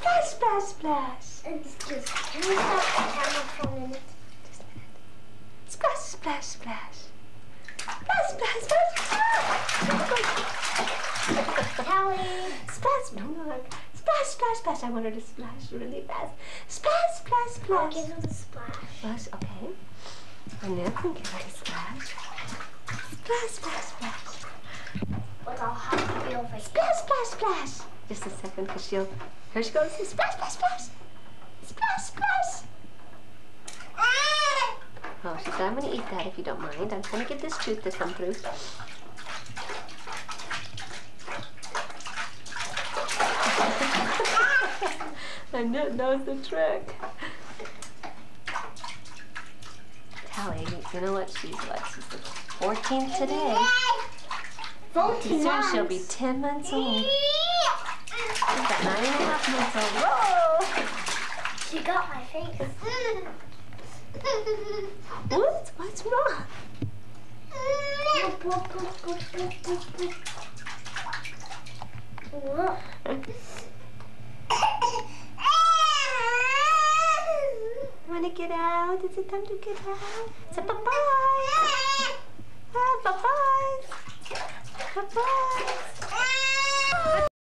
Splash, splash, splash. It's just, can we stop the camera for a minute? Just a minute. Splash, splash, splash. Splash, splash, splash. Callie. Splash, no, no. Splash, splash, splash. I want her to splash really fast. Splash, splash, I'll splash. give her the splash. Splash, okay. And now can give her a splash. Splash, splash, splash. But I'll have to be over here. Splash, splash, splash. Just a second, because she'll... Here she goes. Splash, splash, splash. Splash, splash. Oh, she said, I'm going to eat that if you don't mind. I'm going to get this tooth to come through. I knows the trick. Callie, you know what? She's what? She's the 14th today. 14 Soon she'll be 10 months old. She's got 9.5 months old. Whoa! She got my face. What? What's wrong? What? Want to get out? Is it time to get out? Say bye-bye. Ah, bye-bye. Bye-bye.